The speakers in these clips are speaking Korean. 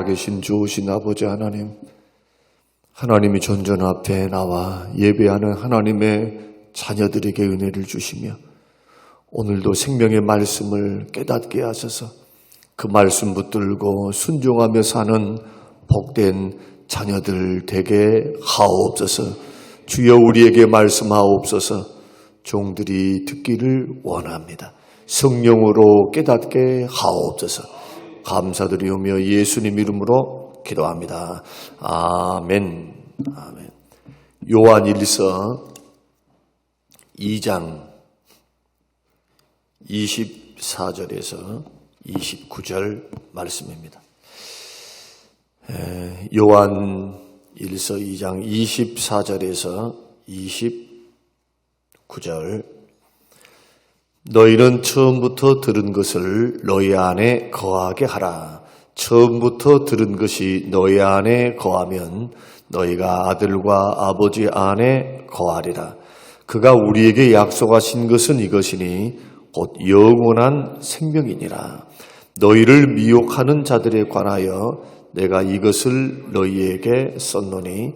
살아계신 좋으신 아버지 하나님, 하나님이 존전 앞에 나와 예배하는 하나님의 자녀들에게 은혜를 주시며 오늘도 생명의 말씀을 깨닫게 하셔서 그 말씀 붙들고 순종하며 사는 복된 자녀들 되게 하옵소서. 주여 우리에게 말씀하옵소서. 종들이 듣기를 원합니다. 성령으로 깨닫게 하옵소서. 감사드리오며 예수님 이름으로 기도합니다. 아멘. 아멘. 요한일서 2장 24절에서 29절 말씀입니다. 요한일서 2장 24절에서 29절. 너희는 처음부터 들은 것을 너희 안에 거하게 하라. 처음부터 들은 것이 너희 안에 거하면 너희가 아들과 아버지 안에 거하리라. 그가 우리에게 약속하신 것은 이것이니 곧 영원한 생명이니라. 너희를 미혹하는 자들에 관하여 내가 이것을 너희에게 썼노니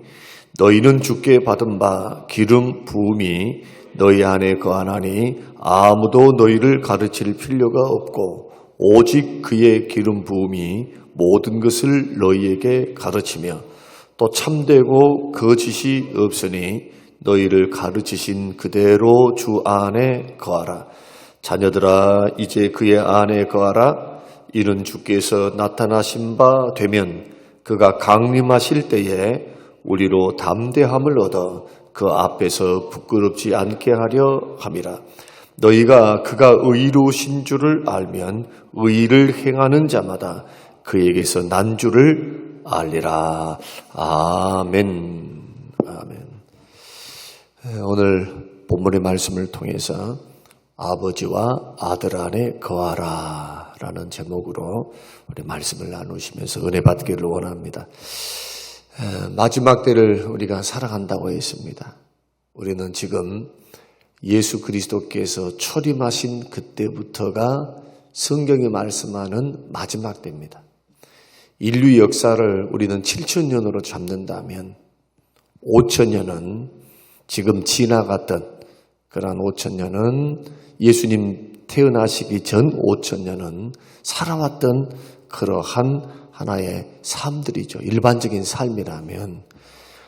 너희는 주께 받은 바 기름 부음이 너희 안에 거하나니 아무도 너희를 가르칠 필요가 없고 오직 그의 기름 부음이 모든 것을 너희에게 가르치며 또 참되고 거짓이 없으니 너희를 가르치신 그대로 주 안에 거하라. 자녀들아 이제 그의 안에 거하라. 이는 주께서 나타나신 바 되면 그가 강림하실 때에 우리로 담대함을 얻어 그 앞에서 부끄럽지 않게 하려 함이라. 너희가 그가 의로우신 줄을 알면 의를 행하는 자마다 그에게서 난 줄을 알리라. 아멘. 아멘. 오늘 본문의 말씀을 통해서 아버지와 아들 안에 거하라 라는 제목으로 우리 말씀을 나누시면서 은혜 받기를 원합니다. 마지막 때를 우리가 살아간다고 했습니다. 우리는 지금 예수 그리스도께서 초림하신 그때부터가 성경이 말씀하는 마지막 때입니다. 인류 역사를 우리는 7,000년으로 잡는다면 5,000년은 지금 지나갔던 그러한 5,000년은 예수님 태어나시기 전 5,000년은 살아왔던 그러한 하나의 삶들이죠. 일반적인 삶이라면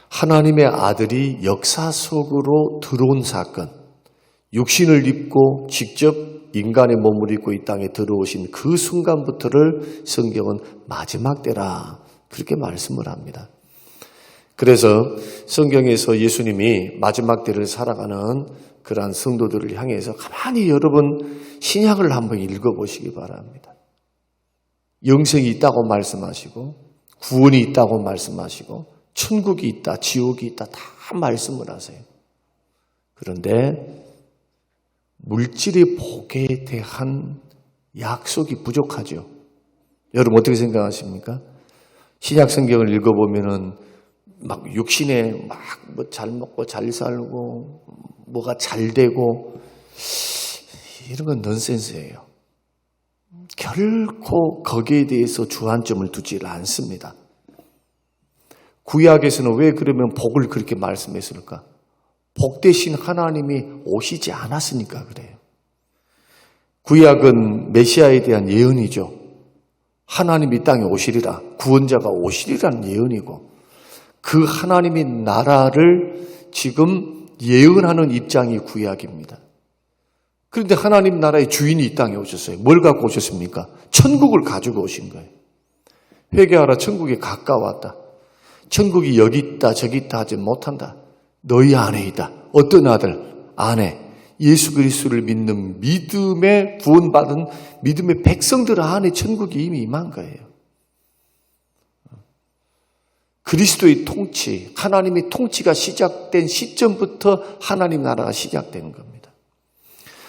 하나님의 아들이 역사 속으로 들어온 사건, 육신을 입고 직접 인간의 몸을 입고 이 땅에 들어오신 그 순간부터를 성경은 마지막 때라 그렇게 말씀을 합니다. 그래서 성경에서 예수님이 마지막 때를 살아가는 그러한 성도들을 향해서 가만히 여러분 신약을 한번 읽어보시기 바랍니다. 영생이 있다고 말씀하시고 구원이 있다고 말씀하시고 천국이 있다, 지옥이 있다 다 말씀을 하세요. 그런데 물질의 복에 대한 약속이 부족하죠. 여러분 어떻게 생각하십니까? 신약 성경을 읽어보면은 막 육신에 막 뭐 잘 먹고 잘 살고 뭐가 잘 되고 이런 건 넌센스예요. 결코 거기에 대해서 주안점을 두지 않습니다. 구약에서는 왜 그러면 복을 그렇게 말씀했을까? 복 대신 하나님이 오시지 않았으니까 그래요. 구약은 메시아에 대한 예언이죠. 하나님이 이 땅에 오시리라, 구원자가 오시리라는 예언이고 그 하나님의 나라를 지금 예언하는 입장이 구약입니다. 그런데 하나님 나라의 주인이 이 땅에 오셨어요. 뭘 갖고 오셨습니까? 천국을 가지고 오신 거예요. 회개하라, 천국이 가까웠다. 천국이 여기 있다 저기 있다 하지 못한다. 너희 안에 있다. 어떤 아들? 안에 예수 그리스도를 믿는 믿음에 구원받은 믿음의 백성들 안에 천국이 이미 임한 거예요. 그리스도의 통치, 하나님의 통치가 시작된 시점부터 하나님 나라가 시작된 겁니다.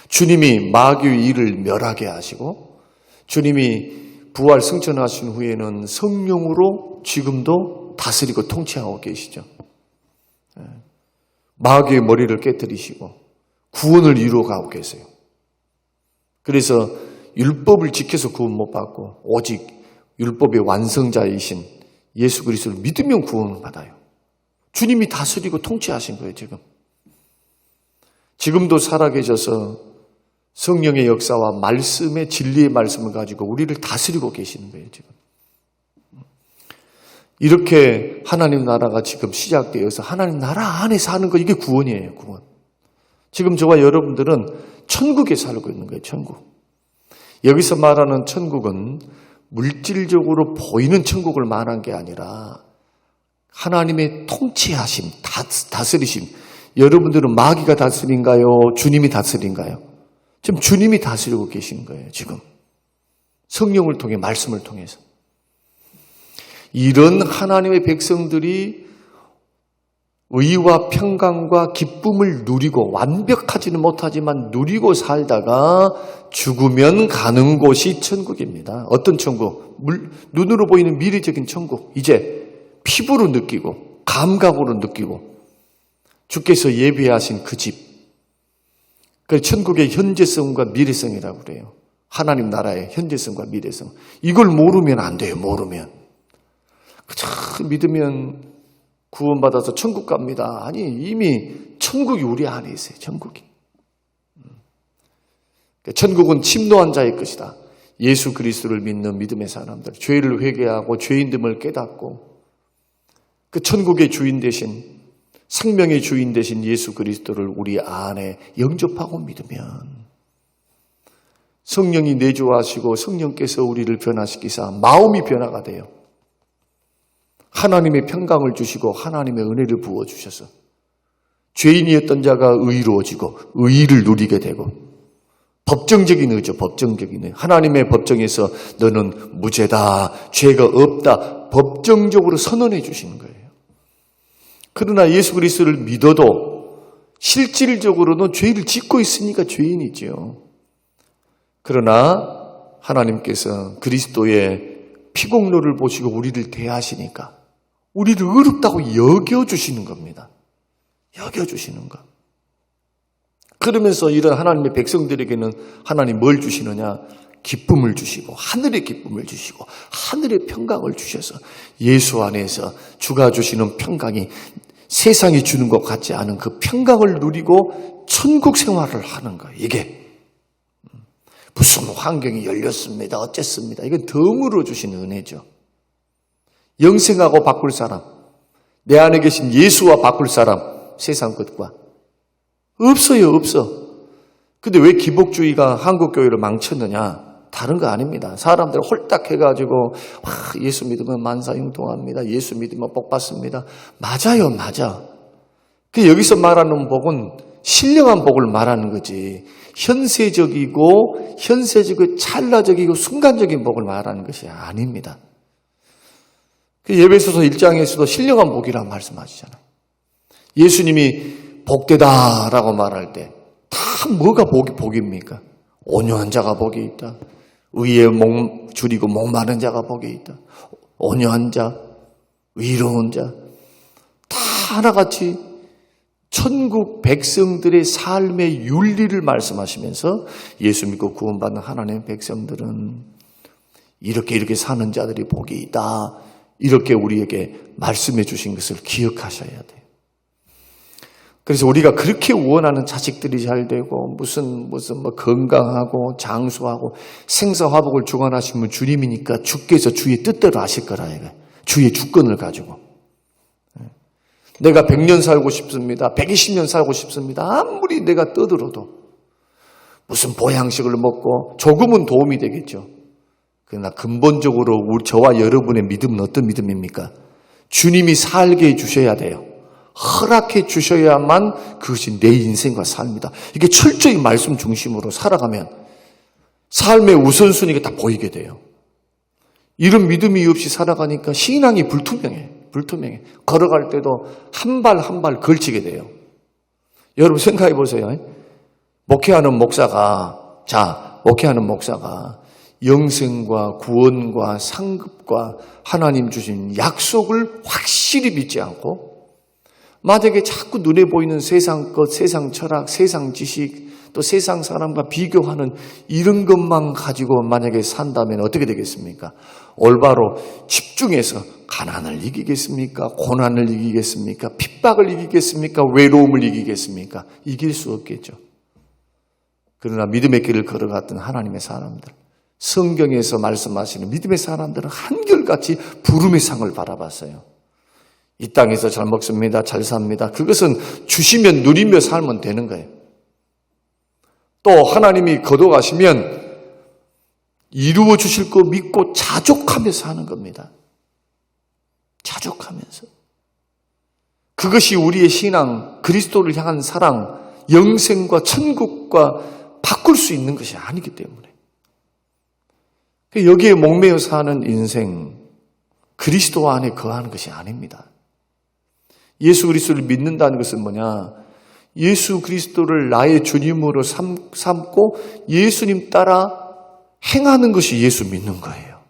주님이 마귀의 일을 멸하게 하시고 주님이 부활 승천하신 후에는 성령으로 지금도 다스리고 통치하고 계시죠. 마귀의 머리를 깨뜨리시고 구원을 이루어가고 계세요. 그래서 율법을 지켜서 구원 못 받고 오직 율법의 완성자이신 예수 그리스도를 믿으면 구원을 받아요. 주님이 다스리고 통치하신 거예요, 지금. 지금도 살아계셔서 성령의 역사와 말씀의 진리의 말씀을 가지고 우리를 다스리고 계시는 거예요, 지금. 이렇게 하나님 나라가 지금 시작되어서 하나님 나라 안에 사는 거, 이게 구원이에요, 구원. 지금 저와 여러분들은 천국에 살고 있는 거예요, 천국. 여기서 말하는 천국은 물질적으로 보이는 천국을 말한 게 아니라 하나님의 통치하심, 다스리심. 여러분들은 마귀가 다스린가요? 주님이 다스린가요? 지금 주님이 다스리고 계신 거예요, 지금. 성령을 통해, 말씀을 통해서. 이런 하나님의 백성들이 의와 평강과 기쁨을 누리고, 완벽하지는 못하지만 누리고 살다가 죽으면 가는 곳이 천국입니다. 어떤 천국? 눈으로 보이는 미래적인 천국. 이제 피부로 느끼고 감각으로 느끼고 주께서 예비하신 그 집. 그 천국의 현재성과 미래성이라고 그래요. 하나님 나라의 현재성과 미래성. 이걸 모르면 안 돼요. 모르면. 그저 믿으면 구원받아서 천국 갑니다. 아니, 이미 천국이 우리 안에 있어요. 천국이. 천국은 침노한 자의 것이다. 예수 그리스도를 믿는 믿음의 사람들, 죄를 회개하고 죄인됨을 깨닫고 그 천국의 주인 되신, 생명의 주인 되신 예수 그리스도를 우리 안에 영접하고 믿으면 성령이 내주하시고 성령께서 우리를 변화시키사 마음이 변화가 돼요. 하나님의 평강을 주시고 하나님의 은혜를 부어주셔서 죄인이었던 자가 의로워지고 의의를 누리게 되고, 법정적인 의죠. 법정적인 의. 하나님의 법정에서 너는 무죄다, 죄가 없다, 법정적으로 선언해 주시는 거예요. 그러나 예수 그리스도를 믿어도 실질적으로는 죄를 짓고 있으니까 죄인이지요. 그러나 하나님께서 그리스도의 피공로를 보시고 우리를 대하시니까 우리를 의롭다고 여겨주시는 겁니다. 여겨주시는 것. 그러면서 이런 하나님의 백성들에게는 하나님 뭘 주시느냐? 기쁨을 주시고, 하늘의 기쁨을 주시고, 하늘의 평강을 주셔서 예수 안에서 주가 주시는 평강이 세상이 주는 것 같지 않은 그 평강을 누리고 천국 생활을 하는 거예요. 이게 무슨 환경이 열렸습니다, 어쨌습니다. 이건 덤으로 주신 은혜죠. 영생하고 바꿀 사람, 내 안에 계신 예수와 바꿀 사람, 세상 것과 없어요, 없어. 근데 왜 기복주의가 한국교회를 망쳤느냐? 다른 거 아닙니다. 사람들 홀딱 해가지고 예수 믿으면 만사형통합니다. 예수 믿으면 복 받습니다. 맞아요, 맞아. 그 여기서 말하는 복은 신령한 복을 말하는 거지, 현세적이고 찰나적이고 순간적인 복을 말하는 것이 아닙니다. 그 예배소서 1장에서도 신령한 복이라고 말씀하시잖아요. 예수님이 복되다라고 말할 때 다 뭐가 복입니까? 온유한 자가 복이 있다. 의에 목 줄이고 목마른 자가 복이 있다. 온유한 자, 의로운 자, 다 하나같이 천국 백성들의 삶의 윤리를 말씀하시면서 예수 믿고 구원받는 하나님의 백성들은 이렇게 사는 자들이 복이 있다. 이렇게 우리에게 말씀해 주신 것을 기억하셔야 돼요. 그래서 우리가 그렇게 원하는 자식들이 잘 되고 무슨 건강하고 장수하고 생사화복을 주관하신 분 주님이니까 주께서 주의 뜻대로 하실 거라 이거. 주의 주권을 가지고. 내가 100년 살고 싶습니다. 120년 살고 싶습니다. 아무리 내가 떠들어도 무슨 보양식을 먹고 조금은 도움이 되겠죠. 그러나 근본적으로 저와 여러분의 믿음은 어떤 믿음입니까? 주님이 살게 해주셔야 돼요. 허락해 주셔야만 그것이 내 인생과 삶이다. 이게 철저히 말씀 중심으로 살아가면 삶의 우선순위가 다 보이게 돼요. 이런 믿음이 없이 살아가니까 신앙이 불투명해. 걸어갈 때도 한 발 한 발 걸치게 돼요. 여러분 생각해 보세요. 목회하는 목사가 영생과 구원과 상급과 하나님 주신 약속을 확실히 믿지 않고 만약에 자꾸 눈에 보이는 세상 것, 세상 철학, 세상 지식, 또 세상 사람과 비교하는 이런 것만 가지고 만약에 산다면 어떻게 되겠습니까? 올바로 집중해서 가난을 이기겠습니까? 고난을 이기겠습니까? 핍박을 이기겠습니까? 외로움을 이기겠습니까? 이길 수 없겠죠. 그러나 믿음의 길을 걸어갔던 하나님의 사람들, 성경에서 말씀하시는 믿음의 사람들은 한결같이 부름의 상을 바라봤어요. 이 땅에서 잘 먹습니다. 잘 삽니다. 그것은 주시면 누리며 살면 되는 거예요. 또 하나님이 거둬가시면 이루어 주실 거 믿고 자족하면서 하는 겁니다. 자족하면서. 그것이 우리의 신앙, 그리스도를 향한 사랑, 영생과 천국과 바꿀 수 있는 것이 아니기 때문에. 여기에 목매어 사는 인생, 그리스도 안에 거하는 것이 아닙니다. 예수 그리스도를 믿는다는 것은 뭐냐? 예수 그리스도를 나의 주님으로 삼고 예수님 따라 행하는 것이 예수 믿는 거예요.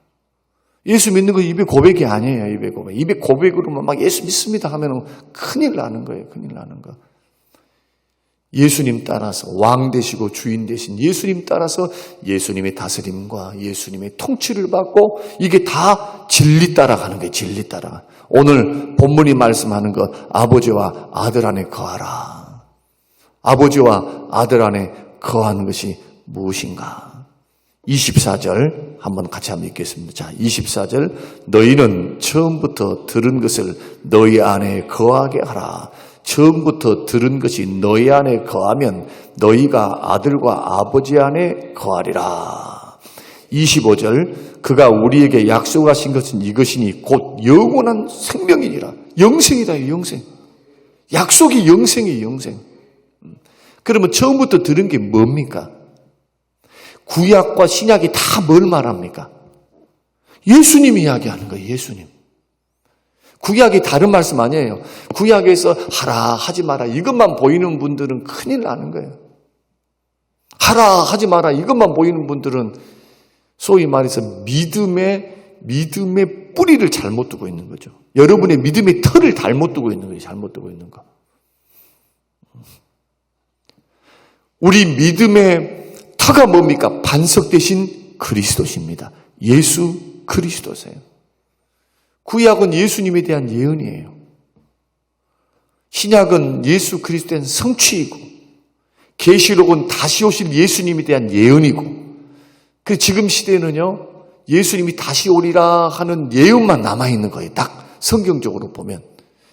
예수 믿는 거 입에 고백이 아니에요. 입에 고백. 입에 고백으로만 막 예수 믿습니다 하면 큰일 나는 거예요. 큰일 나는 거. 예수님 따라서 왕 되시고 주인 되신 예수님 따라서 예수님의 다스림과 예수님의 통치를 받고 이게 다 진리 따라가는 거예요. 진리 따라. 오늘 본문이 말씀하는 것, 아버지와 아들 안에 거하라. 아버지와 아들 안에 거하는 것이 무엇인가? 24절 한번 같이 한번 읽겠습니다. 자, 24절 너희는 처음부터 들은 것을 너희 안에 거하게 하라. 처음부터 들은 것이 너희 안에 거하면 너희가 아들과 아버지 안에 거하리라. 25절 그가 우리에게 약속하신 것은 이것이니 곧 영원한 생명이니라. 영생이다. 영생. 약속이 영생이에요. 영생. 그러면 처음부터 들은 게 뭡니까? 구약과 신약이 다 뭘 말합니까? 예수님 이야기하는 거예요. 예수님. 구약이 다른 말씀 아니에요. 구약에서 하라 하지 마라 이것만 보이는 분들은 큰일 나는 거예요. 하라 하지 마라 이것만 보이는 분들은 소위 말해서 믿음의 뿌리를 잘못 두고 있는 거죠. 여러분의 믿음의 털을 잘못 두고 있는 거예요. 잘못 두고 있는 거. 우리 믿음의 터가 뭡니까? 반석 대신 그리스도십니다. 예수 그리스도세요. 구약은 예수님에 대한 예언이에요. 신약은 예수 그리스도에 대한 성취이고 계시록은 다시 오실 예수님에 대한 예언이고 그 지금 시대는요 예수님이 다시 오리라 하는 예언만 남아있는 거예요. 딱 성경적으로 보면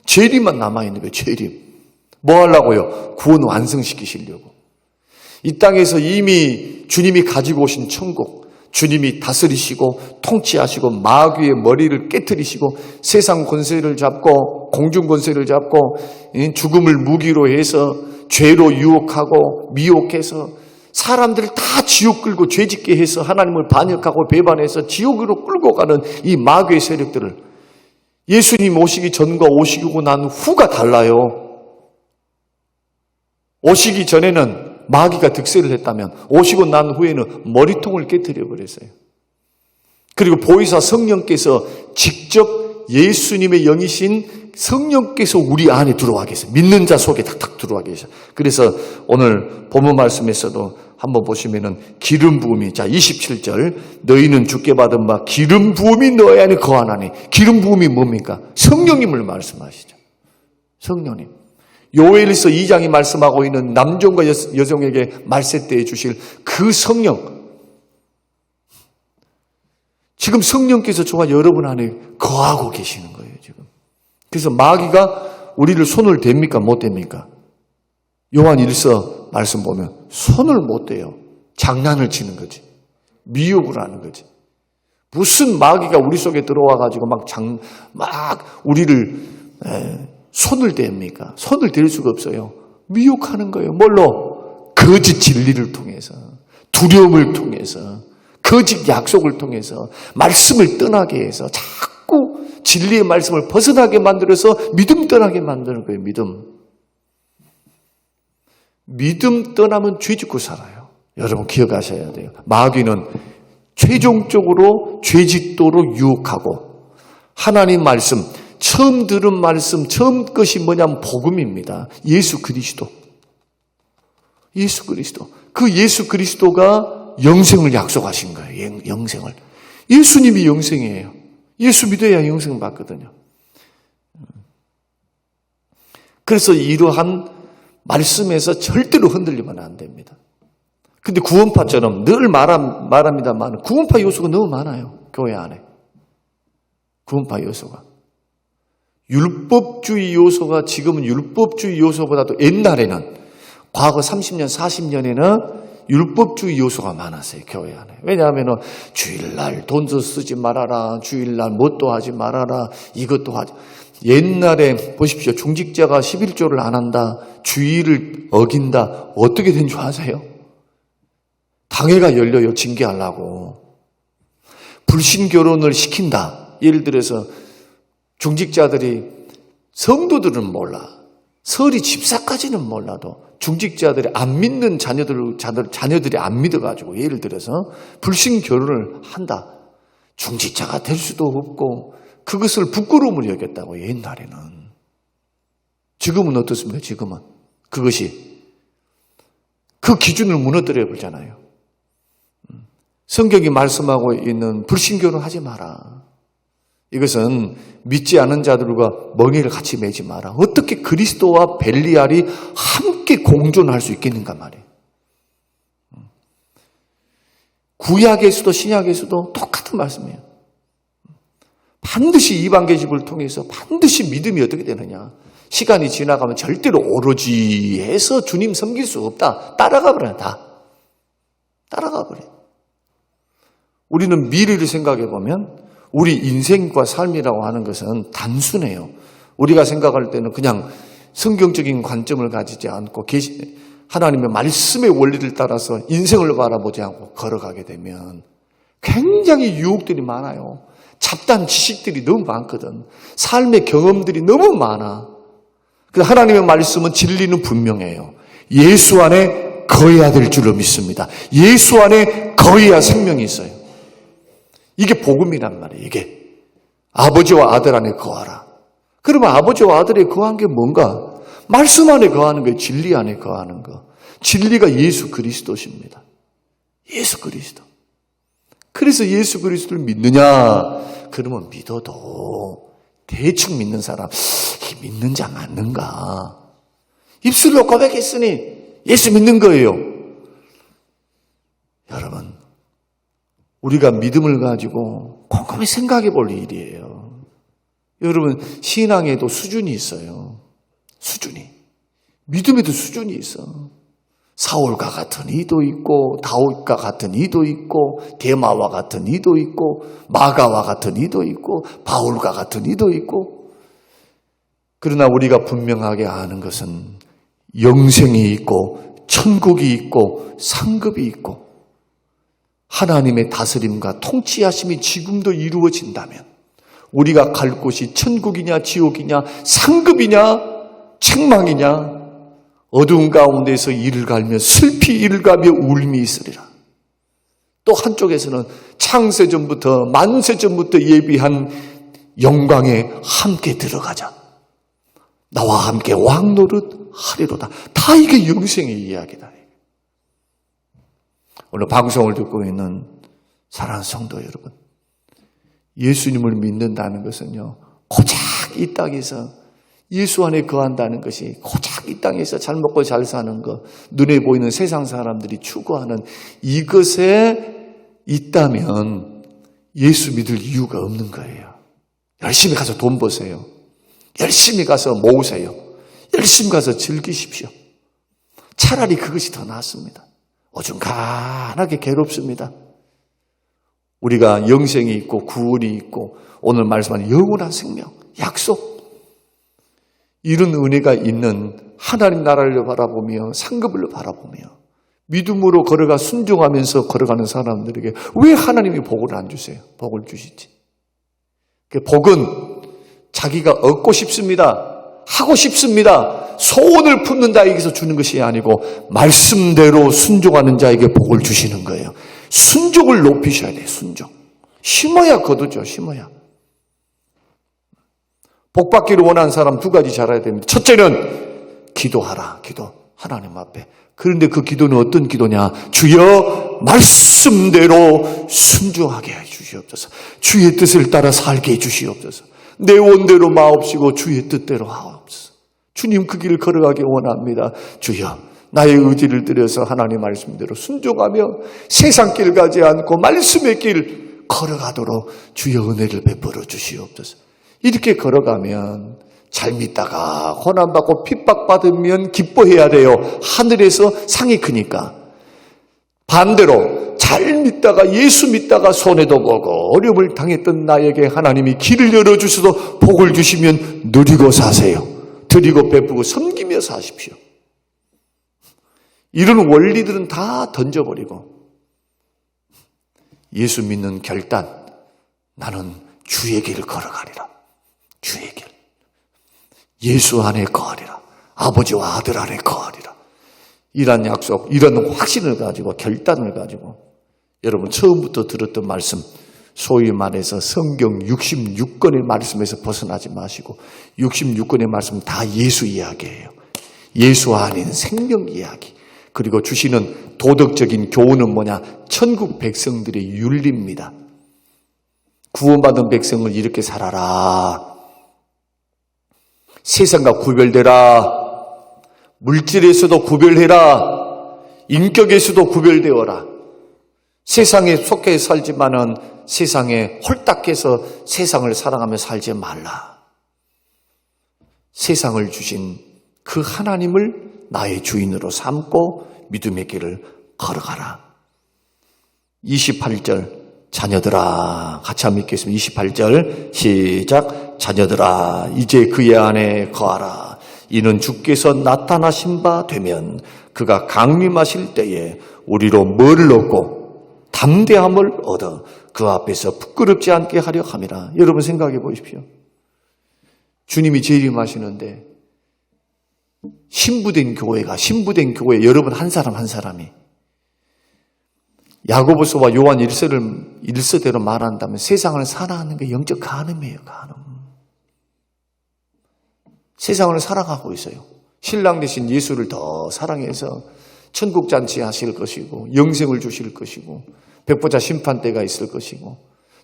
재림만 남아있는 거예요. 재림. 뭐 하려고요? 구원 완성시키시려고. 이 땅에서 이미 주님이 가지고 오신 천국, 주님이 다스리시고 통치하시고 마귀의 머리를 깨트리시고 세상 권세를 잡고 공중 권세를 잡고 죽음을 무기로 해서 죄로 유혹하고 미혹해서 사람들을 다 지옥 끌고 죄짓게 해서 하나님을 반역하고 배반해서 지옥으로 끌고 가는 이 마귀의 세력들을 예수님 오시기 전과 오시고 난 후가 달라요. 오시기 전에는 마귀가 득세를 했다면 오시고 난 후에는 머리통을 깨트려 버렸어요. 그리고 보혜사 성령께서 직접 예수님의 영이신 성령께서 우리 안에 들어와 계세요. 믿는 자 속에 탁탁 들어와 계셔요. 그래서 오늘 본문 말씀에서도 한번 보시면은 기름 부음이 자 27절 너희는 주께 받은 바 기름 부음이 너희 안에 거하나니 기름 부음이 뭡니까? 성령님을 말씀하시죠. 성령님. 요엘서 2장이 말씀하고 있는 남종과 여종에게 말세 때에 주실 그 성령. 지금 성령께서 저와 여러분 안에 거하고 계시는 거예요, 지금. 그래서 마귀가 우리를 손을 댑니까? 못 댑니까? 요한 1서 말씀 보면 손을 못 대요. 장난을 치는 거지. 미혹을 하는 거지. 무슨 마귀가 우리 속에 들어와가지고 막 우리를 손을 댑니까? 손을 댈 수가 없어요. 미혹하는 거예요. 뭘로? 거짓 진리를 통해서, 두려움을 통해서, 거짓 약속을 통해서, 말씀을 떠나게 해서 자꾸 진리의 말씀을 벗어나게 만들어서 믿음 떠나게 만드는 거예요. 믿음 떠나면 죄 짓고 살아요. 여러분 기억하셔야 돼요. 마귀는 최종적으로 죄 짓도록 유혹하고 하나님 말씀, 처음 들은 말씀, 처음 것이 뭐냐면 복음입니다. 예수 그리스도. 예수 그리스도. 그 예수 그리스도가 영생을 약속하신 거예요. 영생을. 예수님이 영생이에요. 예수 믿어야 영생을 받거든요. 그래서 이러한 말씀에서 절대로 흔들리면 안 됩니다. 근데 구원파처럼 늘 말합니다만 구원파 요소가 너무 많아요. 교회 안에. 구원파 요소가. 율법주의 요소가 지금은 율법주의 요소보다도 옛날에는 과거 30년, 40년에는 율법주의 요소가 많았어요. 교회 안에. 왜냐하면 주일날 돈도 쓰지 말아라. 주일날 뭣도 하지 말아라. 이것도 하지. 옛날에 보십시오. 중직자가 11조를 안 한다. 주의를 어긴다. 어떻게 된 줄 아세요? 당회가 열려요. 징계하려고. 불신결혼을 시킨다. 예를 들어서 중직자들이 성도들은 몰라. 서리 집사까지는 몰라도 중직자들이 안 믿는 자녀들이 안 믿어가지고 예를 들어서 불신결혼을 한다. 중직자가 될 수도 없고 그것을 부끄러움을 여겼다고 옛날에는. 지금은 어떻습니까? 지금은 그것이 그 기준을 무너뜨려 버리잖아요. 성경이 말씀하고 있는 불신결혼 하지 마라. 이것은 믿지 않은 자들과 멍에를 같이 매지 마라. 어떻게 그리스도와 벨리알이 함께 공존할 수 있겠는가 말이에요. 구약에서도 신약에서도 똑같은 말씀이에요. 반드시 이방 계집을 통해서 반드시 믿음이 어떻게 되느냐. 시간이 지나가면 절대로 오로지 해서 주님 섬길 수 없다. 따라가 버려요. 다. 따라가 버려요. 우리는 미래를 생각해 보면 우리 인생과 삶이라고 하는 것은 단순해요. 우리가 생각할 때는 그냥 성경적인 관점을 가지지 않고 하나님의 말씀의 원리를 따라서 인생을 바라보지 않고 걸어가게 되면 굉장히 유혹들이 많아요. 잡다한 지식들이 너무 많거든. 삶의 경험들이 너무 많아. 그래서 하나님의 말씀은 진리는 분명해요. 예수 안에 거해야 될 줄로 믿습니다. 예수 안에 거해야 생명이 있어요. 이게 복음이란 말이에요. 이게 아버지와 아들 안에 거하라. 그러면 아버지와 아들에 거한 게 뭔가? 말씀 안에 거하는 거예요. 진리 안에 거하는 거. 진리가 예수 그리스도십니다. 예수 그리스도. 그래서 예수 그리스도를 믿느냐? 그러면 믿어도 대충 믿는 사람, 믿는 자 맞는가? 입술로 고백했으니 예수 믿는 거예요. 여러분, 우리가 믿음을 가지고 곰곰이 생각해 볼 일이에요. 여러분, 신앙에도 수준이 있어요. 수준이. 믿음에도 수준이 있어. 사울과 같은 이도 있고, 다윗과 같은 이도 있고, 데마와 같은 이도 있고, 마가와 같은 이도 있고, 바울과 같은 이도 있고. 그러나 우리가 분명하게 아는 것은 영생이 있고, 천국이 있고, 상급이 있고, 하나님의 다스림과 통치하심이 지금도 이루어진다면 우리가 갈 곳이 천국이냐 지옥이냐 상급이냐 책망이냐 어두운 가운데서 이를 갈며 슬피 이를 가며 울음이 있으리라. 또 한쪽에서는 창세전부터 만세전부터 예비한 영광에 함께 들어가자. 나와 함께 왕노릇 하리로다. 다 이게 영생의 이야기다. 오늘 방송을 듣고 있는 사랑하는 성도 여러분, 예수님을 믿는다는 것은요, 고작 이 땅에서 예수 안에 거한다는 것이 고작 이 땅에서 잘 먹고 잘 사는 것, 눈에 보이는 세상 사람들이 추구하는 이것에 있다면 예수 믿을 이유가 없는 거예요. 열심히 가서 돈 버세요. 열심히 가서 모으세요. 열심히 가서 즐기십시오. 차라리 그것이 더 낫습니다. 어중간하게 괴롭습니다. 우리가 영생이 있고 구원이 있고 오늘 말씀하는 영원한 생명, 약속, 이런 은혜가 있는 하나님 나라를 바라보며 상급을 바라보며 믿음으로 걸어가 순종하면서 걸어가는 사람들에게 왜 하나님이 복을 안 주세요? 복을 주시지. 복은 자기가 얻고 싶습니다. 하고 싶습니다. 소원을 품는 자에게서 주는 것이 아니고 말씀대로 순종하는 자에게 복을 주시는 거예요. 순종을 높이셔야 돼요. 순종. 심어야 거두죠. 심어야. 복 받기를 원하는 사람 두 가지 잘해야 됩니다. 첫째는 기도하라. 기도. 하나님 앞에 그런데 그 기도는 어떤 기도냐? 주여 말씀대로 순종하게 해 주시옵소서. 주의 뜻을 따라 살게 해 주시옵소서. 내 원대로 마옵시고 주의 뜻대로 하옵소서. 주님 그 길을 걸어가기 원합니다. 주여 나의 의지를 들여서 하나님 말씀대로 순종하며 세상 길 가지 않고 말씀의 길 걸어가도록 주여 은혜를 베풀어 주시옵소서. 이렇게 걸어가면 잘 믿다가 고난받고 핍박받으면 기뻐해야 돼요. 하늘에서 상이 크니까. 반대로 잘 믿다가 예수 믿다가 손해도 보고 어려움을 당했던 나에게 하나님이 길을 열어주셔서 복을 주시면 누리고 사세요. 드리고 베푸고 섬기며 사십시오. 이런 원리들은 다 던져버리고 예수 믿는 결단, 나는 주의 길을 걸어가리라. 주의 길. 예수 안에 거하리라. 아버지와 아들 안에 거하리라. 이런 약속, 이런 확신을 가지고 결단을 가지고 여러분 처음부터 들었던 말씀, 소위 말해서 성경 66권의 말씀에서 벗어나지 마시고 66권의 말씀 다 예수 이야기예요. 예수 안에는 생명 이야기. 그리고 주시는 도덕적인 교훈은 뭐냐? 천국 백성들의 윤리입니다. 구원받은 백성을 이렇게 살아라. 세상과 구별되라. 물질에서도 구별해라. 인격에서도 구별되어라. 세상에 속해 살지만은 세상에 홀딱해서 세상을 사랑하며 살지 말라. 세상을 주신 그 하나님을 나의 주인으로 삼고 믿음의 길을 걸어가라. 28절 자녀들아, 같이 한번 읽겠습니다. 28절 시작. 자녀들아 이제 그의 안에 거하라. 이는 주께서 나타나신 바 되면 그가 강림하실 때에 우리로 뭐를 얻고 담대함을 얻어 그 앞에서 부끄럽지 않게 하려 함이라. 여러분 생각해 보십시오. 주님이 재림하시는데 신부된 교회 여러분 한 사람 한 사람이 야고보서와 요한 1서대로 말한다면 세상을 살아가는 게 영적 간음이에요. 간음. 세상을 살아가고 있어요. 신랑 되신 예수를 더 사랑해서 천국 잔치 하실 것이고 영생을 주실 것이고 백보자 심판 때가 있을 것이고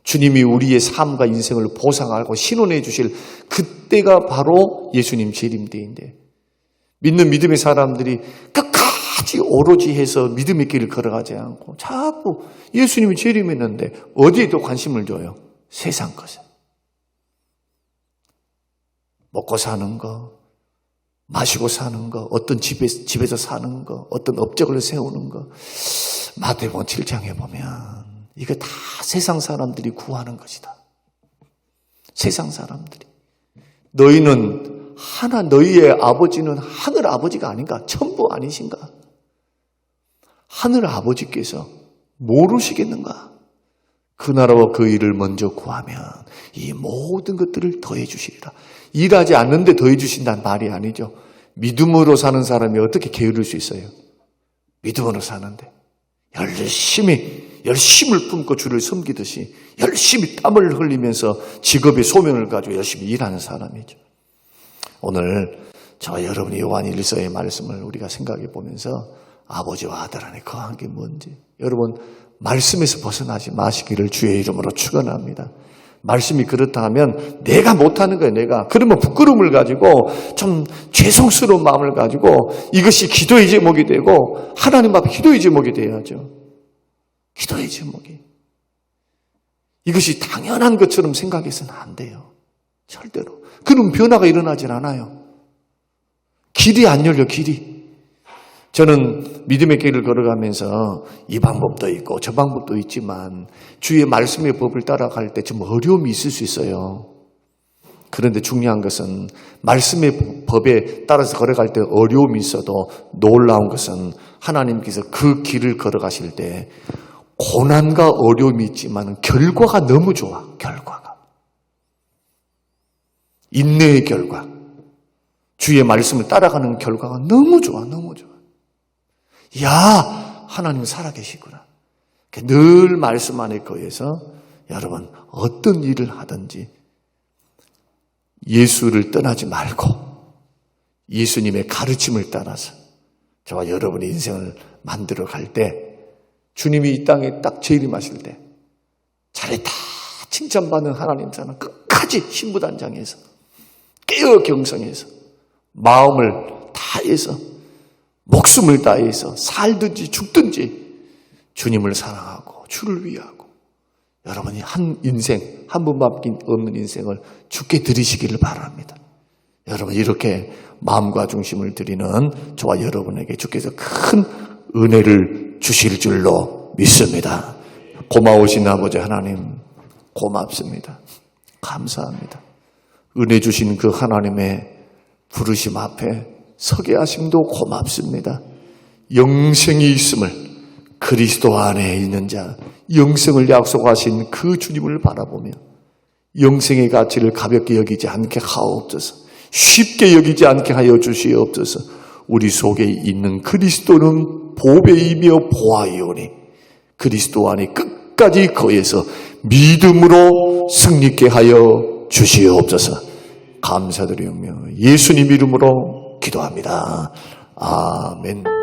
주님이 우리의 삶과 인생을 보상하고 신원해 주실 그때가 바로 예수님 재림 때인데 믿는 믿음의 사람들이 끝까지 오로지 해서 믿음의 길을 걸어가지 않고 자꾸 예수님이 재림했는데 어디에 또 관심을 줘요? 세상 것에. 먹고 사는 거, 마시고 사는 거, 어떤 집에서 사는 거, 어떤 업적을 세우는 거. 마태복음 7장에 보면 이거 다 세상 사람들이 구하는 것이다. 세상 사람들이. 너희의 아버지는 하늘 아버지가 아닌가? 천부 아니신가? 하늘 아버지께서 모르시겠는가? 그 나라와 그 일을 먼저 구하면 이 모든 것들을 더해 주시리라. 일하지 않는데 더해 주신다는 말이 아니죠. 믿음으로 사는 사람이 어떻게 게으를 수 있어요? 믿음으로 사는데 열심을 품고 주를 섬기듯이 열심히 땀을 흘리면서 직업의 소명을 가지고 열심히 일하는 사람이죠. 오늘 저와 여러분이 요한 1서의 말씀을 우리가 생각해 보면서 아버지와 아들 안에 거한 게 뭔지 여러분 말씀에서 벗어나지 마시기를 주의 이름으로 축원합니다. 말씀이 그렇다 하면 내가 못하는 거예요. 내가. 그러면 부끄러움을 가지고 좀 죄송스러운 마음을 가지고 이것이 기도의 제목이 되고 하나님 앞에 기도의 제목이 돼야죠. 기도의 제목이. 이것이 당연한 것처럼 생각해서는 안 돼요. 절대로. 그럼 변화가 일어나질 않아요. 길이 안 열려, 길이. 저는 믿음의 길을 걸어가면서 이 방법도 있고 저 방법도 있지만 주의 말씀의 법을 따라갈 때 좀 어려움이 있을 수 있어요. 그런데 중요한 것은 말씀의 법에 따라서 걸어갈 때 어려움이 있어도 놀라운 것은 하나님께서 그 길을 걸어가실 때 고난과 어려움이 있지만 결과가 너무 좋아. 결과가. 인내의 결과. 주의 말씀을 따라가는 결과가 너무 좋아. 너무 좋아. 야, 하나님 살아계시구나. 늘 말씀 안에 거해서 여러분 어떤 일을 하든지 예수를 떠나지 말고 예수님의 가르침을 따라서 저와 여러분의 인생을 만들어 갈 때, 주님이 이 땅에 딱 재림하실 때 잘했다 칭찬받는 하나님 자는 끝까지 신부단장에서 깨어 경성해서 마음을 다해서 목숨을 다해서 살든지 죽든지 주님을 사랑하고 주를 위하고 여러분이 한 인생, 한 분밖에 없는 인생을 주께 드리시기를 바랍니다. 여러분 이렇게 마음과 중심을 드리는 저와 여러분에게 주께서 큰 은혜를 주실 줄로 믿습니다. 고마우신 아버지 하나님 고맙습니다. 감사합니다. 은혜 주신 그 하나님의 부르심 앞에 서게 하심도 고맙습니다. 영생이 있음을 그리스도 안에 있는 자, 영생을 약속하신 그 주님을 바라보며 영생의 가치를 가볍게 여기지 않게 하옵소서. 쉽게 여기지 않게 하여 주시옵소서. 우리 속에 있는 그리스도는 보배이며 보아이오니 그리스도 안에 끝까지 거해서 믿음으로 승리케 하여 주시옵소서. 감사드리며 예수님 이름으로 기도합니다. 아멘.